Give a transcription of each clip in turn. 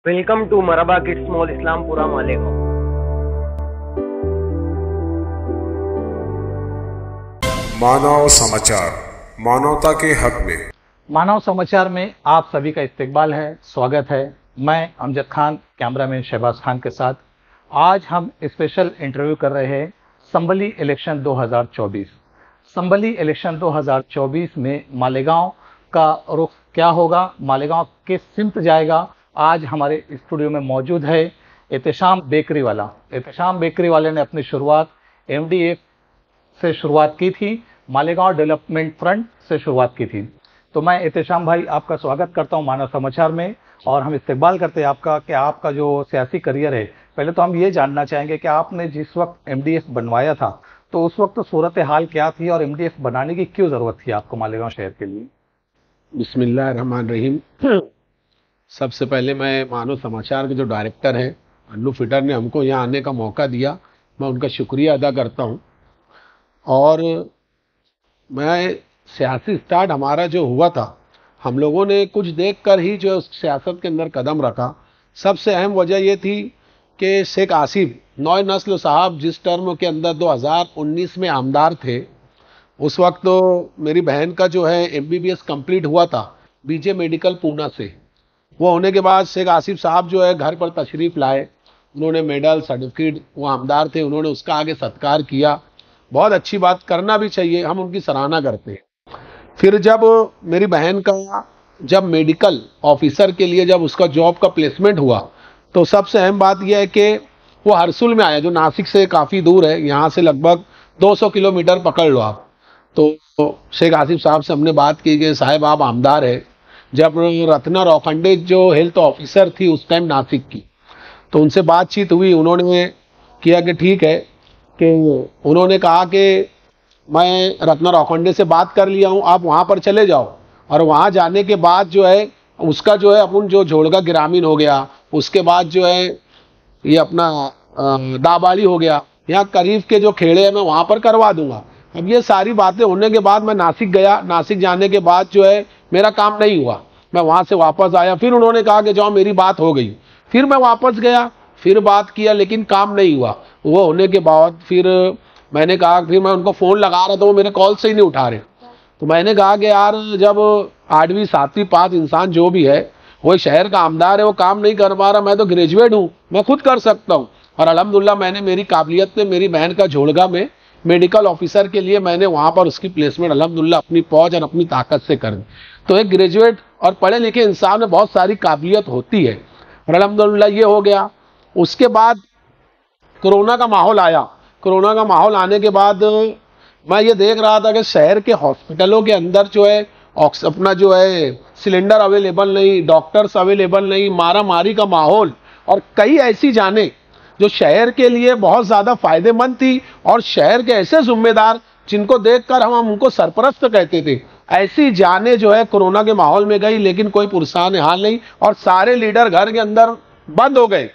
Welcome to Marhaba kids mall Islampura Malegaon. Manav Samachar, मानवता के हक में। मानव समाचार में आप सभी का इस्तकबाल है, स्वागत है। मैं अमजद खान, कैमरामैन शहबाज खान के साथ आज हम स्पेशल इंटरव्यू कर रहे हैं संभली इलेक्शन 2024। संभली इलेक्शन 2024 में मालेगांव का रुख क्या होगा, मालेगांव किस सिमत जाएगा। आज हमारे स्टूडियो में मौजूद है एहतशाम बेकरी वाला। एहतशाम बेकरी वाले ने अपनी शुरुआत MDF से शुरुआत की थी, मालेगांव डेवलपमेंट फ्रंट से शुरुआत की थी। तो मैं एहतशाम भाई आपका स्वागत करता हूं मानव समाचार में, और हम इस्तकबाल करते हैं आपका कि आपका जो सियासी करियर है, पहले तो हम ये जानना चाहेंगे कि आपने जिस वक्त MDF बनवाया था तो उस वक्त सूरत हाल क्या थी और MDF बनाने की क्यों ज़रूरत थी आपको मालेगांव शहर के लिए। बिस्मिल्लाहिर्रहमानिर्रहीम। सबसे पहले मैं मानव समाचार के जो डायरेक्टर हैं अन्नू फिटर ने हमको यहाँ आने का मौका दिया, मैं उनका शुक्रिया अदा करता हूँ। और मैं सियासी स्टार्ट हमारा जो हुआ था, हम लोगों ने कुछ देखकर ही जो सियासत के अंदर कदम रखा। सबसे अहम वजह ये थी कि शेख आसिफ नौ नस्ल साहब जिस टर्म के अंदर 2019 में आमदार थे, उस वक्त तो मेरी बहन का जो है MBBS कंप्लीट हुआ था BJ मेडिकल पूना से। वो होने के बाद शेख आसिफ साहब जो है घर पर तशरीफ़ लाए, उन्होंने मेडल सर्टिफिकेट, वो आमदार थे, उन्होंने उसका आगे सत्कार किया। बहुत अच्छी बात, करना भी चाहिए, हम उनकी सराहना करते हैं। फिर जब मेरी बहन का जब मेडिकल ऑफिसर के लिए जब उसका जॉब का प्लेसमेंट हुआ, तो सबसे अहम बात यह है कि वो हरसुल में आया, जो नासिक से काफ़ी दूर है, यहाँ से लगभग 200 किलोमीटर पकड़ लो आप। तो शेख आसिफ साहब से हमने बात की कि साहब आप आमदार है। जब रत्ना रोखंडे जो हेल्थ ऑफिसर थी उस टाइम नासिक की, तो उनसे बातचीत हुई, उन्होंने किया कि ठीक है, कि उन्होंने कहा कि मैं रत्ना रोखंडे से बात कर लिया हूँ, आप वहाँ पर चले जाओ। और वहाँ जाने के बाद जो है उसका जो है अपन जो झोड़गा ग्रामीण हो गया, उसके बाद जो है ये अपना दाबाड़ी हो गया, यहाँ करीब के जो खेड़े हैं मैं वहाँ पर करवा दूंगा। अब ये सारी बातें होने के बाद मैं नासिक गया। नासिक जाने के बाद जो है मेरा काम नहीं हुआ, मैं वहाँ से वापस आया। फिर उन्होंने कहा कि जाओ मेरी बात हो गई। फिर मैं वापस गया, फिर बात किया, लेकिन काम नहीं हुआ। वो होने के बाद फिर मैंने कहा, फिर मैं उनको फ़ोन लगा रहा था, वो मेरे कॉल से ही नहीं उठा रहे। तो मैंने कहा कि यार जब 8वीं 7वीं पास इंसान जो भी है वो शहर का आमदार है, वो काम नहीं कर पा रहा, मैं तो ग्रेजुएट हूँ, मैं खुद कर सकता हूँ। और अल्हम्दुलिल्लाह मैंने मेरी काबिलियत में मेरी बहन का झोड़गा में मेडिकल ऑफिसर के लिए मैंने वहाँ पर उसकी प्लेसमेंट अल्हम्दुलिल्लाह अपनी पहुँच और अपनी ताकत से कर दी। तो एक ग्रेजुएट और पढ़े लिखे इंसान में बहुत सारी काबिलियत होती है, और अल्हम्दुलिल्लाह ये हो गया। उसके बाद कोरोना का माहौल आया। कोरोना का माहौल आने के बाद मैं ये देख रहा था कि शहर के हॉस्पिटलों के अंदर जो है अपना जो है सिलेंडर अवेलेबल नहीं, डॉक्टर्स अवेलेबल नहीं, मारा मारी का माहौल, और कई ऐसी जानें जो शहर के लिए बहुत ज़्यादा फायदेमंद थी, और शहर के ऐसे जिम्मेदार जिनको देखकर हम उनको सरपरस्त कहते थे, ऐसी जानें जो है कोरोना के माहौल में गई, लेकिन कोई पुरसान हाल नहीं, और सारे लीडर घर के अंदर बंद हो गए।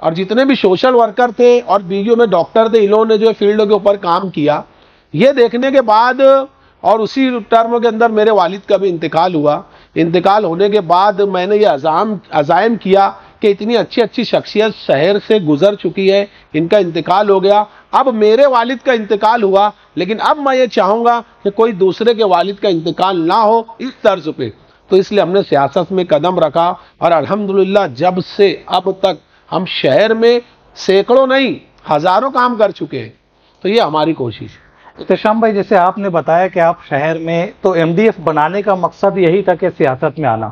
और जितने भी सोशल वर्कर थे और BGO में डॉक्टर थे, इन्होंने जो फील्ड के ऊपर काम किया। ये देखने के बाद और उसी टर्म के अंदर मेरे वालिद का भी इंतकाल हुआ। इंतकाल होने के बाद मैंने ये अज़ाइम किया कि इतनी अच्छी अच्छी शख्सियत शहर से गुजर चुकी है, इनका इंतकाल हो गया, अब मेरे वालिद का इंतकाल हुआ, लेकिन अब मैं ये चाहूँगा कि कोई दूसरे के वालिद का इंतकाल ना हो इस तर्ज पे। तो इसलिए हमने सियासत में कदम रखा, और अल्हम्दुलिल्लाह जब से अब तक हम शहर में सैकड़ों नहीं हज़ारों काम कर चुके हैं। तो ये हमारी कोशिश है। एहतशाम भाई, जैसे आपने बताया कि आप शहर में तो MDF बनाने का मकसद यही था कि सियासत में आना,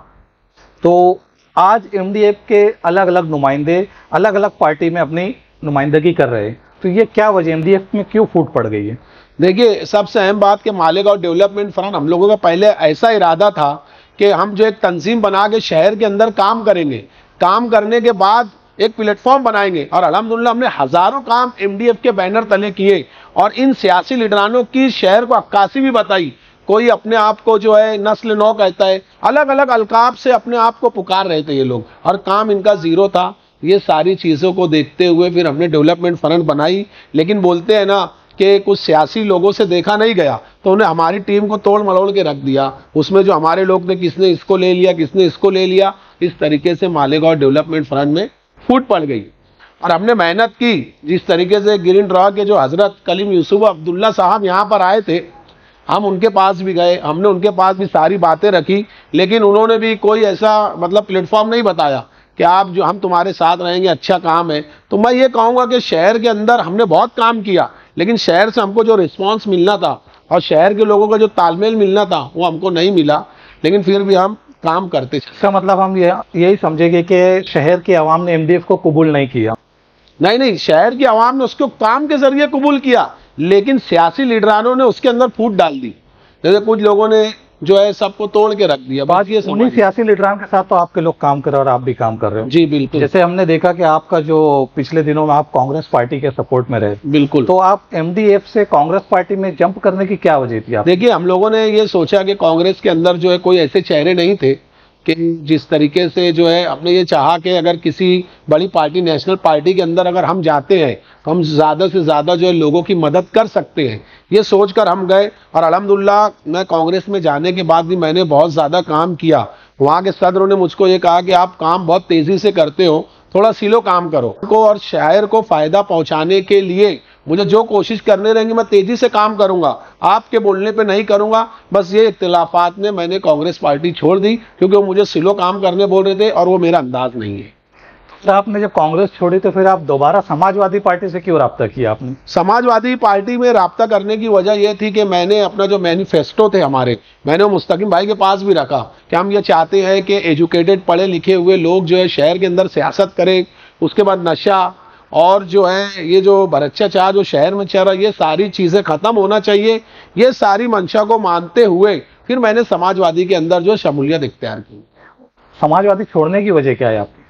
तो आज MDF के अलग अलग नुमाइंदे अलग अलग पार्टी में अपनी नुमाइंदगी कर रहे हैं, तो ये क्या वजह, MDF में क्यों फूट पड़ गई है? देखिए, सबसे अहम बात कि मालेगांव डेवलपमेंट फ्रंट हम लोगों का पहले ऐसा इरादा था कि हम जो एक तंजीम बना के शहर के अंदर काम करेंगे, काम करने के बाद एक प्लेटफॉर्म बनाएंगे। और अल्हम्दुलिल्लाह हमने हज़ारों काम MDF के बैनर तले किए, और इन सियासी लीडरानों की शहर को अक्कासी भी बताई। कोई अपने आप को जो है नस्ल 9 कहता है, अलग अलग अलकाब से अपने आप को पुकार रहे थे ये लोग, और काम इनका ज़ीरो था। ये सारी चीज़ों को देखते हुए फिर हमने डेवलपमेंट फ्रंट बनाई। लेकिन बोलते हैं ना कि कुछ सियासी लोगों से देखा नहीं गया, तो उन्हें हमारी टीम को तोड़ मरोड़ के रख दिया। उसमें जो हमारे लोग थे, किसने इसको ले लिया, किसने इसको ले लिया, इस तरीके से मालेगांव डेवलपमेंट फ्रंट में फूट पड़ गई। और हमने मेहनत की, जिस तरीके से ग्रीन ड्रॉ के जो हजरत कलीम यूसुफ अब्दुल्ला साहब यहाँ पर आए थे, हम उनके पास भी गए, हमने उनके पास भी सारी बातें रखी, लेकिन उन्होंने भी कोई ऐसा मतलब प्लेटफॉर्म नहीं बताया कि आप जो हम तुम्हारे साथ रहेंगे, अच्छा काम है। तो मैं ये कहूँगा कि शहर के अंदर हमने बहुत काम किया, लेकिन शहर से हमको जो रिस्पांस मिलना था और शहर के लोगों का जो तालमेल मिलना था वो हमको नहीं मिला, लेकिन फिर भी हम काम करते। इसका मतलब हम यही समझेंगे कि शहर की आवाम ने एमडीएफ को कबूल नहीं किया। नहीं, शहर की आवाम ने उसको काम के जरिए कबूल किया, लेकिन सियासी लीडरानों ने उसके अंदर फूट डाल दी। जैसे कुछ लोगों ने जो है सबको तोड़ के रख दिया। बात ये उन्हीं सियासी लीडरान के साथ तो आपके लोग काम कर रहे हो और आप भी काम कर रहे हो। जी बिल्कुल। जैसे हमने देखा कि आपका जो पिछले दिनों में आप कांग्रेस पार्टी के सपोर्ट में रहे। बिल्कुल। तो आप एमडीएफ से कांग्रेस पार्टी में जंप करने की क्या वजह थी? देखिए, हम लोगों ने ये सोचा कि कांग्रेस के अंदर जो है कोई ऐसे चेहरे नहीं थे कि जिस तरीके से जो है हमने ये चाहा कि अगर किसी बड़ी पार्टी, नेशनल पार्टी के अंदर अगर हम जाते हैं तो हम ज़्यादा से ज़्यादा जो है लोगों की मदद कर सकते हैं, ये सोचकर हम गए। और अल्हम्दुलिल्लाह मैं कांग्रेस में जाने के बाद भी मैंने बहुत ज़्यादा काम किया। वहाँ के सदर ने मुझको ये कहा कि आप काम बहुत तेज़ी से करते हो, थोड़ा सिलो काम करो को, और शहर को फ़ायदा पहुँचाने के लिए मुझे जो कोशिश करने रहेंगे मैं तेजी से काम करूंगा, आपके बोलने पे नहीं करूंगा। बस ये इख्तिलाफात ने मैंने कांग्रेस पार्टी छोड़ दी, क्योंकि वो मुझे सिलो काम करने बोल रहे थे और वो मेरा अंदाज नहीं है। तो आपने जब कांग्रेस छोड़ी तो फिर आप दोबारा समाजवादी पार्टी से क्यों राब्ता किया आपने? समाजवादी पार्टी में राब्ता करने की वजह यह थी कि मैंने अपना जो मैनिफेस्टो थे हमारे, मैंने वो मुस्तकीम भाई के पास भी रखा कि हम ये चाहते हैं कि एजुकेटेड, पढ़े लिखे हुए लोग जो है शहर के अंदर सियासत करें। उसके बाद नशा और जो है ये जो भ्रष्टाचार जो शहर में चल रहा है, ये सारी चीज़ें ख़त्म होना चाहिए। ये सारी मंशा को मानते हुए फिर मैंने समाजवादी के अंदर जो शमूलियत इख्तियार की। समाजवादी छोड़ने की वजह क्या है आपकी?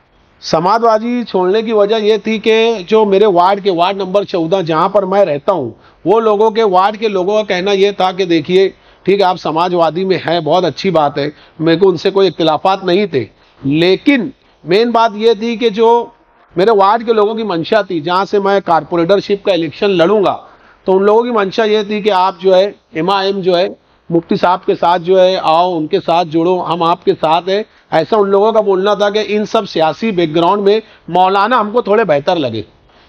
समाजवादी छोड़ने की वजह यह थी कि जो मेरे वार्ड नंबर 14 जहां पर मैं रहता हूं, वो लोगों के वार्ड के लोगों का कहना यह था कि देखिए ठीक है आप समाजवादी में हैं, बहुत अच्छी बात है, मेरे को उनसे कोई इख्तिलाफात नहीं थे, लेकिन मेन बात यह थी कि जो मेरे वार्ड के लोगों की मंशा थी, जहां से मैं कारपोरेटरशिप का इलेक्शन लड़ूंगा, तो उन लोगों की मंशा ये थी कि आप जो है MIM जो है मुफ्ती साहब के साथ जो है आओ, उनके साथ जुड़ो, हम आपके साथ हैं। ऐसा उन लोगों का बोलना था कि इन सब सियासी बैकग्राउंड में मौलाना हमको थोड़े बेहतर लगे।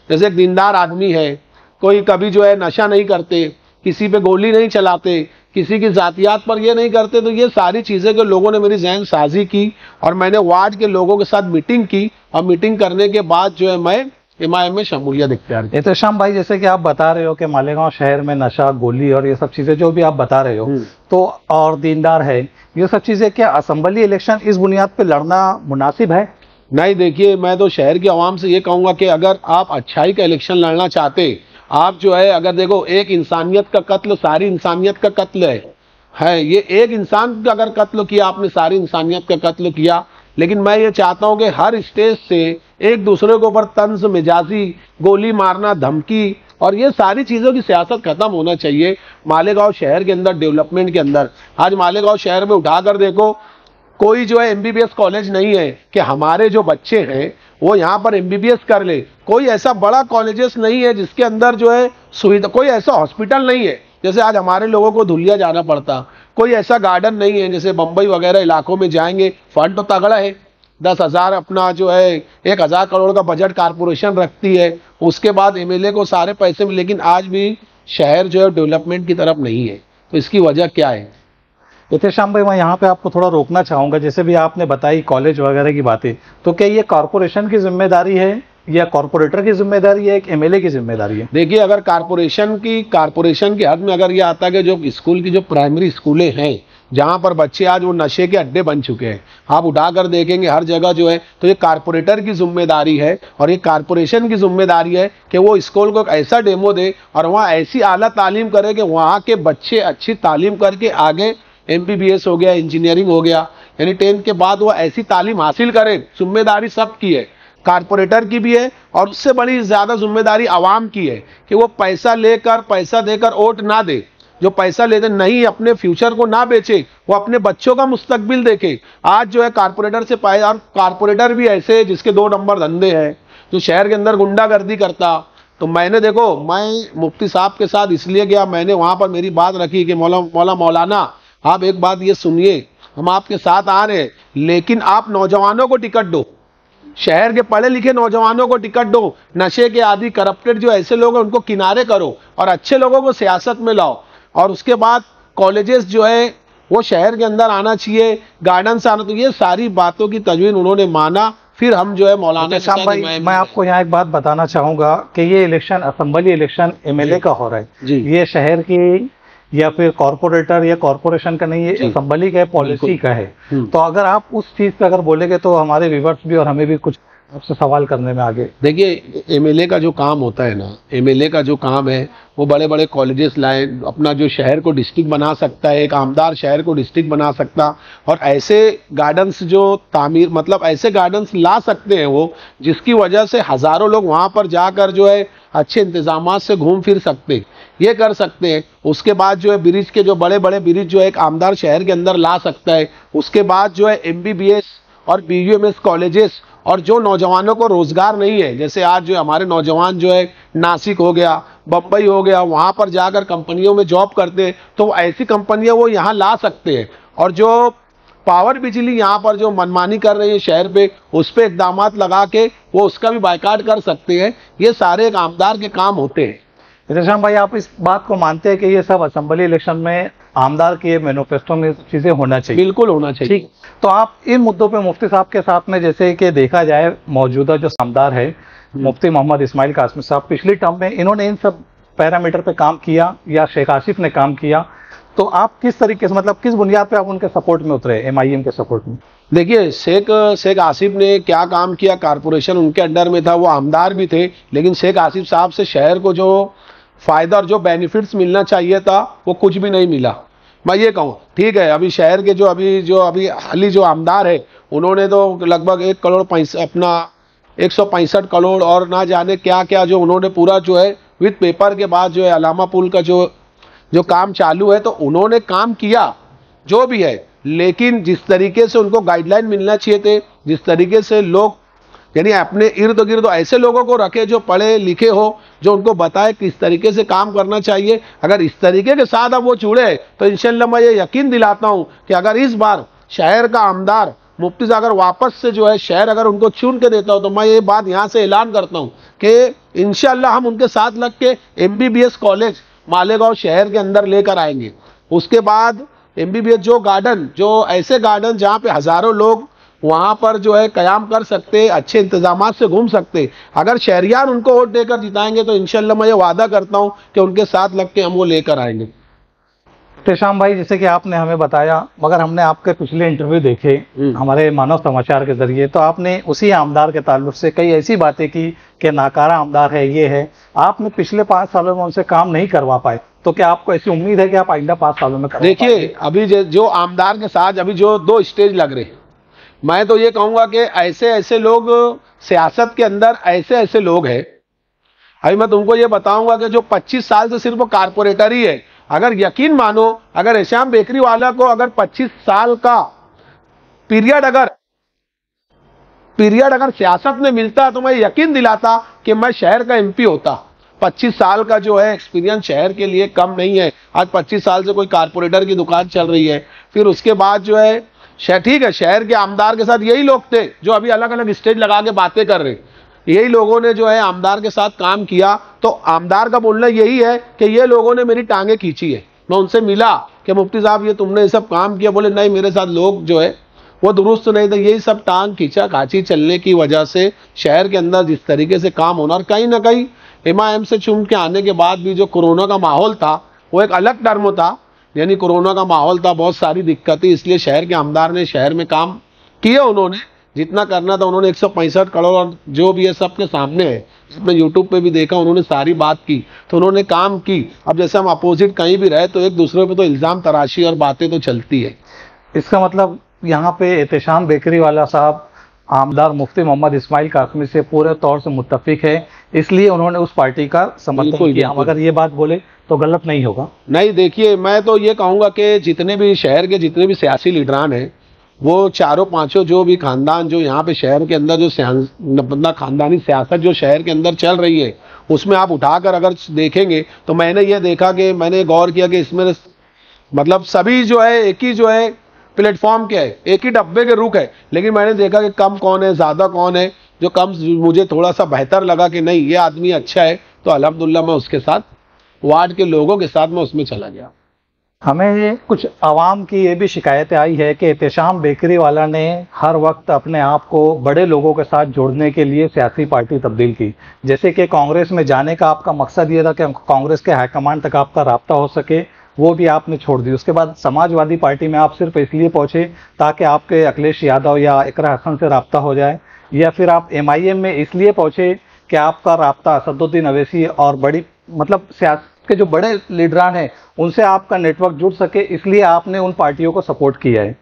जैसे एक दीनदार आदमी है, कोई कभी जो है नशा नहीं करते, किसी पे गोली नहीं चलाते, किसी की जातियात पर ये नहीं करते। तो ये सारी चीज़ें के लोगों ने मेरी जहन साजी की और मैंने वार्ड के लोगों के साथ मीटिंग की, और मीटिंग करने के बाद जो है मैं MIM में शमूलियत इख्तियार की। एहतशाम भाई, जैसे कि आप बता रहे हो कि मालेगांव शहर में नशा, गोली और ये सब चीजें जो भी आप बता रहे हो, तो और दीनदार है, ये सब चीजें क्या असेंबली इलेक्शन इस बुनियाद पे लड़ना मुनासिब है? नहीं, देखिए मैं तो शहर की आवाम से ये कहूँगा कि अगर आप अच्छाई का इलेक्शन लड़ना चाहते, आप जो है अगर देखो एक इंसानियत का कत्ल सारी इंसानियत का कत्ल है, ये एक इंसान का अगर कत्ल किया आपने, सारी इंसानियत का कत्ल किया। लेकिन मैं ये चाहता हूं कि हर स्टेज से एक दूसरे के ऊपर तंज मिजाजी, गोली मारना, धमकी और ये सारी चीज़ों की सियासत खत्म होना चाहिए मालेगांव शहर के अंदर, डेवलपमेंट के अंदर। आज मालेगांव शहर में उठाकर देखो, कोई जो है MBBS कॉलेज नहीं है कि हमारे जो बच्चे हैं वो यहाँ पर MBBS कर ले। कोई ऐसा बड़ा कॉलेजेस नहीं है जिसके अंदर जो है सुविधा, कोई ऐसा हॉस्पिटल नहीं है जैसे आज हमारे लोगों को धुलिया जाना पड़ता, कोई ऐसा गार्डन नहीं है जैसे बम्बई वगैरह इलाकों में जाएंगे। फंड तो तगड़ा है, 10,000 अपना जो है 1,000 करोड़ का बजट कारपोरेशन रखती है, उसके बाद MLA को सारे पैसे में, लेकिन आज भी शहर जो है डेवलपमेंट की तरफ नहीं है। तो इसकी वजह क्या है? एहतशाम भाई, मैं यहाँ पे आपको थोड़ा रोकना चाहूँगा। जैसे भी आपने बताई कॉलेज वगैरह की बातें, तो क्या ये कॉरपोरेशन की जिम्मेदारी है या कॉरपोरेटर की जिम्मेदारी है, एक MLA की जिम्मेदारी है? देखिए, अगर कारपोरेशन के हद में अगर ये आता है कि जो स्कूल की जो प्राइमरी स्कूलें हैं जहाँ पर बच्चे आज वो नशे के अड्डे बन चुके हैं, आप उठाकर देखेंगे हर जगह जो है, तो ये कारपोरेटर की जिम्मेदारी है और ये कारपोरेशन की जिम्मेदारी है कि वो स्कूल को एक ऐसा डेमो दे और वहाँ ऐसी आला तालीम करे कि वहाँ के बच्चे अच्छी तालीम करके आगे MBBS हो गया, इंजीनियरिंग हो गया, यानी 10 के बाद वो ऐसी तालीम हासिल करे। जिम्मेदारी सबकी है, कारपोरेटर की भी है और उससे बड़ी ज़्यादा जिम्मेदारी आवाम की है कि वो पैसा देकर वोट ना दे। जो पैसा लेते नहीं, अपने फ्यूचर को ना बेचे, वो अपने बच्चों का मुस्तकबिल देखे। आज जो है कारपोरेटर से पाए, और कारपोरेटर भी ऐसे जिसके 2 नंबर धंधे हैं, जो शहर के अंदर गुंडागर्दी करता, तो मैंने देखो, मैं मुफ्ती साहब के साथ इसलिए गया, मैंने वहां पर मेरी बात रखी कि मौलाना आप एक बात ये सुनिए, हम आपके साथ आ रहे हैं, लेकिन आप नौजवानों को टिकट दो, शहर के पढ़े लिखे नौजवानों को टिकट दो, नशे के आदि करप्टेड जो ऐसे लोग हैं उनको किनारे करो और अच्छे लोगों को सियासत में लाओ। और उसके बाद कॉलेजेस जो है वो शहर के अंदर आना चाहिए, गार्डन से आना। तो ये सारी बातों की तजवीज़ उन्होंने माना। फिर हम जो है मौलाना शाम भाई, मैं आपको यहाँ एक बात बताना चाहूंगा कि ये इलेक्शन असेंबली इलेक्शन एमएलए का हो रहा है जी। ये शहर की या फिर कॉर्पोरेटर या कॉर्पोरेशन का नहीं, ये असेंबली का है, पॉलिसी का है। तो अगर आप उस चीज पे अगर बोलेंगे तो हमारे व्यूअर्स भी और हमें भी कुछ आपसे सवाल करने में आगे। देखिए, एमएलए का जो काम होता है ना, एमएलए का जो काम है वो बड़े बड़े कॉलेजेस लाए, अपना जो शहर को डिस्ट्रिक्ट बना सकता है, एक आमदार शहर को डिस्ट्रिक्ट बना सकता, और ऐसे गार्डन्स जो तामीर मतलब ऐसे गार्डन्स ला सकते हैं वो, जिसकी वजह से हजारों लोग वहां पर जाकर जो है अच्छे इंतजामात से घूम फिर सकते, ये कर सकते हैं। उसके बाद जो है ब्रिज के जो बड़े बड़े ब्रिज जो है एक आमदार शहर के अंदर ला सकता है। उसके बाद जो है एमबीबीएस और बीयूएमएस कॉलेजेस, और जो नौजवानों को रोजगार नहीं है, जैसे आज जो हमारे नौजवान जो है नासिक हो गया, बम्बई हो गया, वहां पर जाकर कंपनियों में जॉब करते हैं, तो ऐसी कंपनियां वो यहाँ ला सकते हैं। और जो पावर बिजली यहाँ पर जो मनमानी कर रही है शहर पे, उस पर इकदाम लगा के वो उसका भी बायकाट कर सकते हैं। ये सारे एक आमदार के काम होते हैं। श्याम भाई, आप इस बात को मानते हैं कि ये सब असेंबली इलेक्शन में आमदार के मैनिफेस्टो में चीजें होना चाहिए? बिल्कुल होना चाहिए। ठीक, तो आप इन मुद्दों पे मुफ्ती साहब के साथ में, जैसे कि देखा जाए मौजूदा जो आमदार है मुफ्ती मोहम्मद इस्माइल कासमी साहब, पिछली टर्म में इन्होंने इन सब पैरामीटर पे काम किया या शेख आसिफ ने काम किया, तो आप किस तरीके से, मतलब किस बुनियाद पे आप उनके सपोर्ट में उतरे, एमआईएम के सपोर्ट में? देखिए, शेख आसिफ ने क्या काम किया, कारपोरेशन उनके अंडर में था, वो आमदार भी थे, लेकिन शेख आसिफ साहब से शहर को जो फायदा और जो बेनिफिट्स मिलना चाहिए था वो कुछ भी नहीं मिला। मैं ये कहूँ, ठीक है, अभी शहर के जो अभी हाली जो आमदार है, उन्होंने तो लगभग 165 करोड़ और ना जाने क्या क्या जो उन्होंने पूरा जो है विथ पेपर के बाद जो है अलामा पुल का जो काम चालू है, तो उन्होंने काम किया जो भी है, लेकिन जिस तरीके से उनको गाइडलाइन मिलना चाहिए थे, जिस तरीके से लोग यानी अपने इर्द गिर्द ऐसे लोगों को रखे जो पढ़े लिखे हो, जो उनको बताए किस तरीके से काम करना चाहिए, अगर इस तरीके के साथ अब वो जुड़े तो इंशाल्लाह मैं ये यकीन दिलाता हूं कि अगर इस बार शहर का आमदार मुफ्ती साहब अगर वापस से जो है शहर अगर उनको चुन के देता हूं, तो मैं ये बात यहां से ऐलान करता हूं कि इंशाल्लाह हम उनके साथ लग के एमबीबीएस कॉलेज मालेगांव शहर के अंदर लेकर आएंगे। उसके बाद एमबीबीएस जो गार्डन, जो ऐसे गार्डन जहाँ पे हजारों लोग वहां पर जो है कयाम कर सकते, अच्छे इंतजामात से घूम सकते, अगर शहरियान उनको वोट देकर जिताएंगे तो इंशाल्लाह मैं ये वादा करता हूं कि उनके साथ लग के हम वो लेकर आएंगे। श्याम भाई, जैसे कि आपने हमें बताया, मगर हमने आपके पिछले इंटरव्यू देखे हमारे मानव समाचार के जरिए, तो आपने उसी आमदार के ताल्लुक से कई ऐसी बातें की कि नाकारा आमदार है, ये है, आपने पिछले 5 सालों में उनसे काम नहीं करवा पाए, तो क्या आपको ऐसी उम्मीद है कि आप आइंदा 5 सालों में करवा पाएंगे? देखिए, अभी जो आमदार के साथ अभी जो 2 स्टेज लग रहे, मैं तो ये कहूंगा कि ऐसे ऐसे लोग सियासत के अंदर ऐसे लोग हैं। अभी मैं तुमको ये बताऊंगा कि जो 25 साल से सिर्फ कारपोरेटर ही है, अगर यकीन मानो, अगर एहसान बेकरी वाला को अगर 25 साल का पीरियड अगर सियासत में मिलता तो मैं यकीन दिलाता कि मैं शहर का एमपी होता। 25 साल का जो है एक्सपीरियंस शहर के लिए कम नहीं है। आज 25 साल से कोई कारपोरेटर की दुकान चल रही है, फिर उसके बाद जो है ठीक है, शहर के आमदार के साथ यही लोग थे जो अभी अलग अलग स्टेज लगा के बातें कर रहे, यही लोगों ने जो है आमदार के साथ काम किया। तो आमदार का बोलना यही है कि ये लोगों ने मेरी टांगे खींची है। मैं उनसे मिला कि मुफ्ती साहब ये तुमने ये सब काम किया, बोले नहीं, मेरे साथ लोग जो है वो दुरुस्त नहीं थे, यही सब टांग खींचा खाची चलने की वजह से शहर के अंदर जिस तरीके से काम होना, और कहीं ना कहीं एमआईएम से चुन के आने के बाद भी जो कोरोना का माहौल था वो एक अलग टर्म था, यानी कोरोना का माहौल था, बहुत सारी दिक्कतें, इसलिए शहर के आमदार ने शहर में काम किए, उन्होंने जितना करना था उन्होंने 165 करोड़ और जो भी है सबके सामने है, इसमें यूट्यूब पे भी देखा, उन्होंने सारी बात की, तो उन्होंने काम की। अब जैसे हम अपोजिट कहीं भी रहे तो एक दूसरे पे तो इल्ज़ाम तराशी और बातें तो चलती है। इसका मतलब यहाँ पे एहतेशाम बेकरी वाला साहब आमदार मुफ्ती मोहम्मद इस्माइल कासमी से पूरे तौर से मुत्तफिक है, इसलिए उन्होंने उस पार्टी का समर्थन किया। अगर ये बात बोले तो गलत नहीं होगा? नहीं, देखिए, मैं तो ये कहूँगा कि जितने भी शहर के जितने भी सियासी लीडरान हैं वो चारों पांचों जो भी खानदान जो यहाँ पे शहर के अंदर जो मतलब खानदानी सियासत जो शहर के अंदर चल रही है, उसमें आप उठाकर अगर देखेंगे तो मैंने ये देखा कि मैंने गौर किया कि इसमें मतलब सभी जो है एक ही जो है प्लेटफॉर्म के है, एक ही डब्बे के रुख है, लेकिन मैंने देखा कि कम कौन है ज़्यादा कौन है। जो कम मुझे थोड़ा सा बेहतर लगा कि नहीं ये आदमी अच्छा है, तो अल्हम्दुलिल्लाह मैं उसके साथ, वार्ड के लोगों के साथ मैं उसमें चला गया। हमें कुछ आवाम की ये भी शिकायतें आई है कि एहतशाम बेकरी वाला ने हर वक्त अपने आप को बड़े लोगों के साथ जोड़ने के लिए सियासी पार्टी तब्दील की। जैसे कि कांग्रेस में जाने का आपका मकसद ये था कि कांग्रेस के हाईकमान तक आपका राब्ता हो सके, वो भी आपने छोड़ दी। उसके बाद समाजवादी पार्टी में आप सिर्फ इसलिए पहुंचे ताकि आपके अखिलेश यादव या इकरा हसन से राब्ता हो जाए, या फिर आप MIM में इसलिए पहुंचे कि आपका राब्ता असदुद्दीन अवैसी और बड़ी मतलब सियासत के जो बड़े लीडरान हैं उनसे आपका नेटवर्क जुड़ सके, इसलिए आपने उन पार्टियों को सपोर्ट किया है।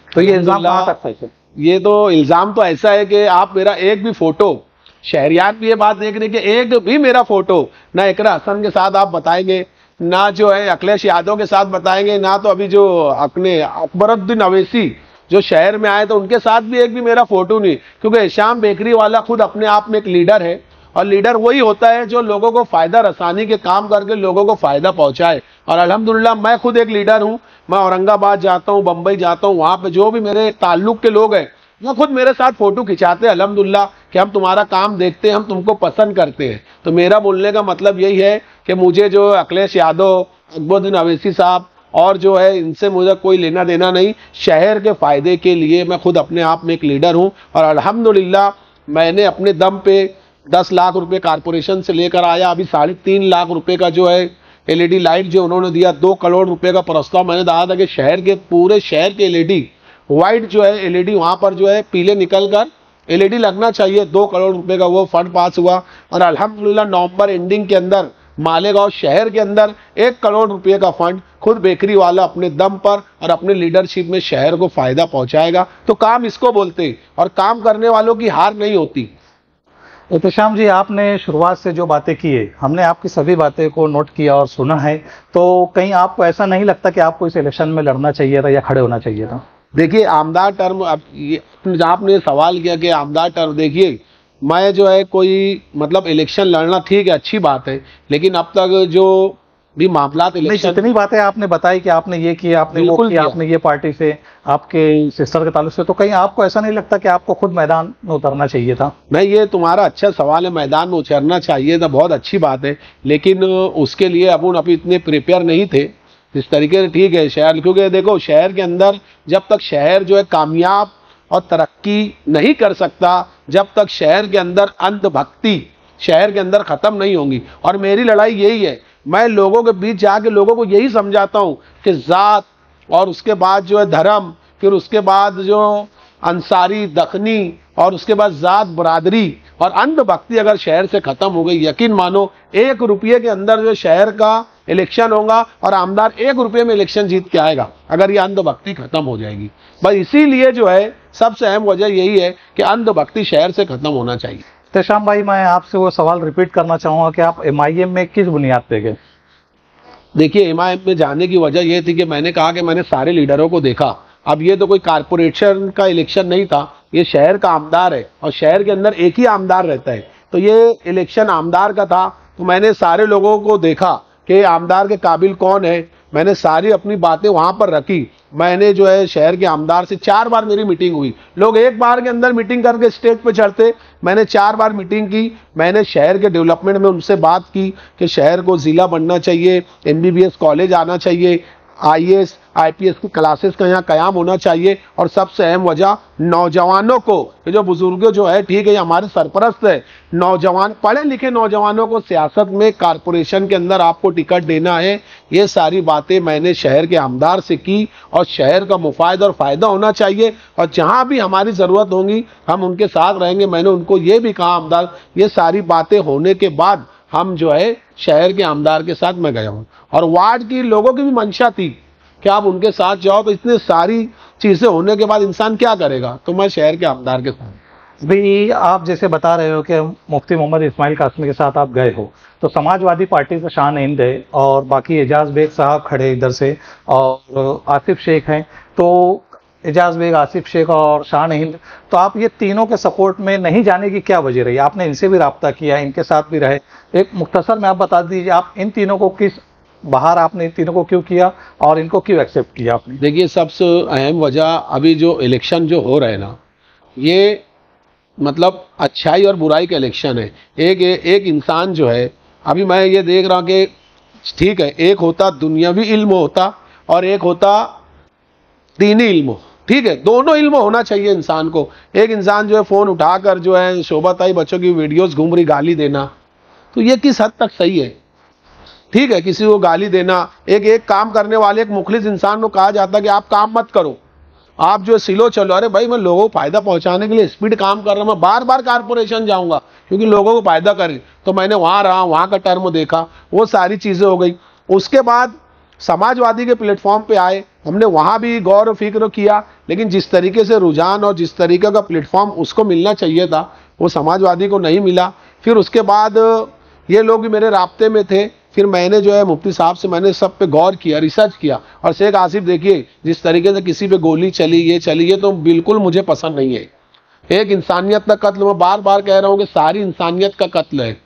तो ये इल्जाम कहाँ तक सही है? ये तो इल्जाम तो ऐसा है कि आप मेरा एक भी फोटो, शहरियात भी ये बात देख रहे कि एक भी मेरा फोटो ना इकरा हसन के साथ आप बताएंगे, ना जो है अखिलेश यादव के साथ बताएंगे, ना तो अभी जो अपने अकबरुद्दीन अवैसी जो शहर में आए तो उनके साथ भी एक भी मेरा फोटो नहीं। क्योंकि एहतशाम बेकरी वाला खुद अपने आप में एक लीडर है, और लीडर वही होता है जो लोगों को फायदा रसानी के काम करके लोगों को फायदा पहुंचाए। और अल्हम्दुलिल्लाह मैं खुद एक लीडर हूं। मैं औरंगाबाद जाता हूं, बंबई जाता हूं, वहां पे जो भी मेरे ताल्लुक के लोग हैं वो खुद मेरे साथ फोटो खिंचाते हैं अल्हम्दुलिल्लाह कि हम तुम्हारा काम देखते हैं, हम तुमको पसंद करते हैं। तो मेरा बोलने का मतलब यही है कि मुझे जो अखिलेश यादव, अकबरुद्दीन अवैसी साहब और जो है इनसे मुझे कोई लेना देना नहीं। शहर के फायदे के लिए मैं खुद अपने आप में एक लीडर हूं, और अल्हम्दुलिल्लाह मैंने अपने दम पे 10 लाख रुपए कारपोरेशन से लेकर आया। अभी 3.5 लाख रुपए का जो है LED लाइट जो उन्होंने दिया, 2 करोड़ रुपए का प्रस्ताव मैंने कहा था कि शहर के पूरे शहर के LED वाइट जो है LED वहां पर जो है पीले निकल कर LED लगना चाहिए। 2 करोड़ रुपए का वो फंड पास हुआ, और अल्हम्दुलिल्लाह नवंबर एंडिंग के अंदर मालेगांव शहर के अंदर 1 करोड़ रुपए का फंड खुद बेकरी वाला अपने दम पर और अपने लीडरशिप में शहर को फायदा पहुंचाएगा। तो काम इसको बोलते हैं, और काम करने वालों की हार नहीं होती। एहतशाम जी, आपने शुरुआत से जो बातें की है, हमने आपकी सभी बातें को नोट किया और सुना है, तो कहीं आपको ऐसा नहीं लगता कि आपको इस इलेक्शन में लड़ना चाहिए था या खड़े होना चाहिए था? देखिए, आमदार टर्म, अब आपने सवाल किया कि आमदार टर्म, देखिए मैं जो है कोई मतलब इलेक्शन लड़ना ठीक है, अच्छी बात है, लेकिन अब तक जो भी मामलात इलेक्शन, जितनी बातें आपने बताई कि आपने ये किया, आपने वो किया, आपने ये पार्टी से, आपके सिस्टर के ताल्लुक से, तो कहीं आपको ऐसा नहीं लगता कि आपको खुद मैदान में उतरना चाहिए था? नहीं, ये तुम्हारा अच्छा सवाल है, मैदान में उतरना चाहिए था, बहुत अच्छी बात है, लेकिन उसके लिए अपन अभी इतने प्रिपेयर नहीं थे जिस तरीके से। ठीक है शहर, क्योंकि देखो शहर के अंदर जब तक शहर जो है कामयाब और तरक्की नहीं कर सकता, जब तक शहर के अंदर अंधभक्ति शहर के अंदर खत्म नहीं होंगी। और मेरी लड़ाई यही है, मैं लोगों के बीच जाके लोगों को यही समझाता हूं कि जात, और उसके बाद जो है धर्म, फिर उसके बाद जो अंसारी दखनी, और उसके बाद जात बरादरी और अंधभक्ति अगर शहर से खत्म हो गई, यकीन मानो 1 रुपये के अंदर जो शहर का इलेक्शन होगा और आमदार 1 रुपये में इलेक्शन जीत के आएगा, अगर ये अंधभक्ति खत्म हो जाएगी। बस इसीलिए जो है सबसे अहम वजह यही है कि अंधभक्ति शहर से खत्म होना चाहिए। एहतशाम भाई, मैं आपसे वो सवाल रिपीट करना चाहूंगा कि आप MIM में किस बुनियाद पे गए? देखिए, MIM में जाने की वजह यह थी कि मैंने कहा कि मैंने सारे लीडरों को देखा। अब ये तो कोई कारपोरेशन का इलेक्शन नहीं था, ये शहर का आमदार है, और शहर के अंदर एक ही आमदार रहता है, तो ये इलेक्शन आमदार का था। तो मैंने सारे लोगों को देखा कि आमदार के काबिल कौन है, मैंने सारी अपनी बातें वहां पर रखी। मैंने जो है शहर के आमदार से 4 बार मेरी मीटिंग हुई। लोग 1 बार के अंदर मीटिंग करके स्टेज पे चढ़ते, मैंने 4 बार मीटिंग की। मैंने शहर के डेवलपमेंट में उनसे बात की कि शहर को जिला बनना चाहिए, MBBS कॉलेज आना चाहिए, IAS IPS की क्लासेस का यहाँ कयाम होना चाहिए, और सबसे अहम वजह नौजवानों को, ये जो बुजुर्ग जो है ठीक है हमारे सरपरस्त है, नौजवान पढ़े लिखे नौजवानों को सियासत में कारपोरेशन के अंदर आपको टिकट देना है। ये सारी बातें मैंने शहर के आमदार से की, और शहर का मुफायद और फायदा होना चाहिए, और जहाँ भी हमारी ज़रूरत होगी हम उनके साथ रहेंगे। मैंने उनको ये भी कहा, आमदार, ये सारी बातें होने के बाद हम जो है शहर के आमदार के साथ मैं गया हूँ, और वार्ड की लोगों की भी मंशा थी कि आप उनके साथ जाओ। तो इतने सारी चीजें होने के बाद इंसान क्या करेगा, तो मैं शहर के आमदार के साथ। भी आप जैसे बता रहे हो कि मुफ्ती मोहम्मद इस्माइल कासमी के साथ आप गए हो, तो समाजवादी पार्टी से शान हिंद है, और बाकी एजाज बेग साहब खड़े इधर से, और आसिफ शेख हैं, तो एजाज बेग, आसिफ शेख और शान हिंद, तो आप ये तीनों के सपोर्ट में नहीं जाने की क्या वजह रही? आपने इनसे भी राब्ता किया, इनके साथ भी रहे, एक मुख्तसर में आप बता दीजिए, आप इन तीनों को किस बाहर आपने इन तीनों को क्यों किया और इनको क्यों एक्सेप्ट किया आपने? देखिए, सबसे अहम वजह अभी जो इलेक्शन जो हो रहे हैं ना, ये मतलब अच्छाई और बुराई का इलेक्शन है। एक इंसान जो है, अभी मैं ये देख रहा हूँ कि ठीक है, एक होता दुनियावी इल्म होता और एक होता दीनी इल्म। ठीक है, दोनों इल्म होना चाहिए इंसान को। एक इंसान जो है फ़ोन उठाकर जो है शोभाताई बच्चों की वीडियोस घूम रही गाली देना, तो ये किस हद तक सही है? ठीक है, किसी को गाली देना, एक काम करने वाले एक मुखलिस इंसान को कहा जाता है कि आप काम मत करो, आप जो सिलो चलो। अरे भाई, मैं लोगों को फायदा पहुंचाने के लिए स्पीड काम कर रहा हूं, मैं बार बार कारपोरेशन जाऊंगा क्योंकि लोगों को फायदा करे, तो मैंने वहां रहा, वहां का टर्म देखा, वो सारी चीजें हो गई। उसके बाद समाजवादी के प्लेटफॉर्म पे आए, हमने वहां भी गौर और फिक्र किया, लेकिन जिस तरीके से रुझान और जिस तरीके का प्लेटफॉर्म उसको मिलना चाहिए था, वो समाजवादी को नहीं मिला। फिर उसके बाद ये लोग भी मेरे राब्ते में थे, फिर मैंने जो है मुफ्ती साहब से मैंने सब पे गौर किया, रिसर्च किया। और शेख आसिफ देखिए, जिस तरीके से किसी पे गोली चली, ये तो बिल्कुल मुझे पसंद नहीं है। एक इंसानियत का कत्ल, मैं बार बार कह रहा हूँ कि सारी इंसानियत का कत्ल है।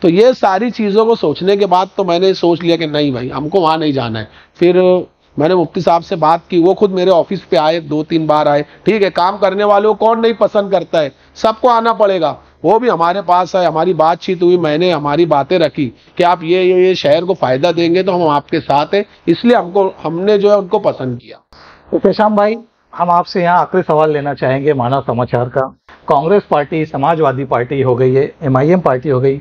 तो ये सारी चीज़ों को सोचने के बाद तो मैंने सोच लिया कि नहीं भाई, हमको वहाँ नहीं जाना है। फिर मैंने मुफ्ती साहब से बात की, वो खुद मेरे ऑफिस पे आए, 2-3 बार आए। ठीक है, काम करने वालों को कौन नहीं पसंद करता है, सबको आना पड़ेगा। वो भी हमारे पास आए, हमारी बातचीत हुई, मैंने हमारी बातें रखी कि आप ये शहर को फायदा देंगे तो हम आपके साथ हैं, इसलिए हमने जो है उनको पसंद किया। एहतेशाम भाई, हम आपसे यहाँ आखिरी सवाल लेना चाहेंगे मानव समाचार का। कांग्रेस पार्टी, समाजवादी पार्टी हो गई है, MIM पार्टी हो गई,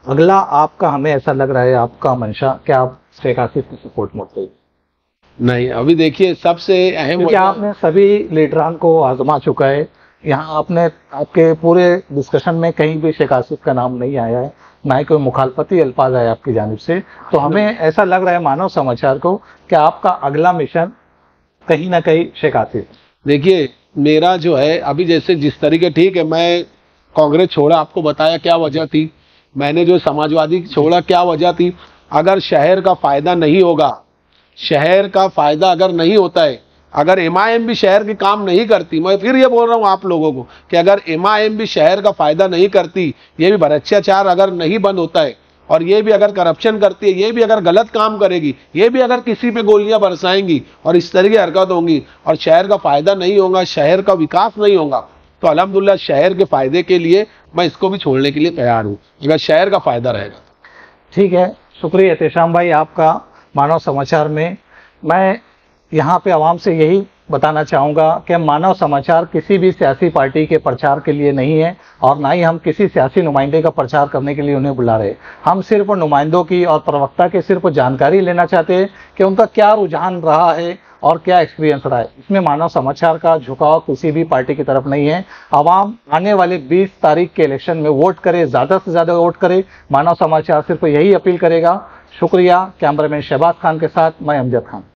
अगला आपका, हमें ऐसा लग रहा है आपका मंशा, क्या आप शेख आसिफ की सपोर्ट में होते? नहीं, अभी देखिए, सबसे अहम क्योंकि आपने सभी लीडरान को आजमा चुका है, यहाँ आपने आपके पूरे डिस्कशन में कहीं भी शेख आसिफ का नाम नहीं आया है, ना ही कोई मुखालफती अल्फाज आए आपकी जानिब से। तो हमें ऐसा लग रहा है मानव समाचार को कि आपका अगला मिशन कहीं ना कहीं शेख आसिफ। देखिए, मेरा जो है अभी जैसे जिस तरीके, ठीक है, मैं कांग्रेस छोड़ा, आपको बताया क्या वजह थी, मैंने जो समाजवादी छोड़ा क्या वजह थी। अगर शहर का फायदा नहीं होगा, शहर का फायदा अगर नहीं होता है, अगर MIM भी शहर के काम नहीं करती, मैं फिर ये बोल रहा हूँ आप लोगों को कि अगर MIM भी शहर का फायदा नहीं करती, ये भी भ्रष्टाचार अगर नहीं बंद होता है, और ये भी अगर करप्शन करती है, ये भी अगर गलत काम करेगी, ये भी अगर किसी पे गोलियां बरसाएंगी और इस तरह की हरकत होंगी, और शहर का फायदा नहीं होगा, शहर का विकास नहीं होगा, तो अल्हम्दुलिल्लाह शहर के फायदे के लिए मैं इसको भी छोड़ने के लिए तैयार हूँ, अगर शहर का फायदा रहेगा। ठीक है, शुक्रिया एहतेशाम भाई आपका मानव समाचार में। मैं यहाँ पे आवाम से यही बताना चाहूँगा कि मानव समाचार किसी भी सियासी पार्टी के प्रचार के लिए नहीं है, और ना ही हम किसी सियासी नुमाइंदे का प्रचार करने के लिए उन्हें बुला रहे। हम सिर्फ नुमाइंदों की और प्रवक्ता के सिर्फ जानकारी लेना चाहते हैं कि उनका क्या रुझान रहा है और क्या एक्सपीरियंस रहा है। इसमें मानव समाचार का झुकाव किसी भी पार्टी की तरफ नहीं है। आवाम आने वाले 20 तारीख के इलेक्शन में वोट करे, ज़्यादा से ज़्यादा वोट करे। मानव समाचार सिर्फ यही अपील करेगा। शुक्रिया। कैमरामैन शहबाज खान के साथ मैं अमजद खान।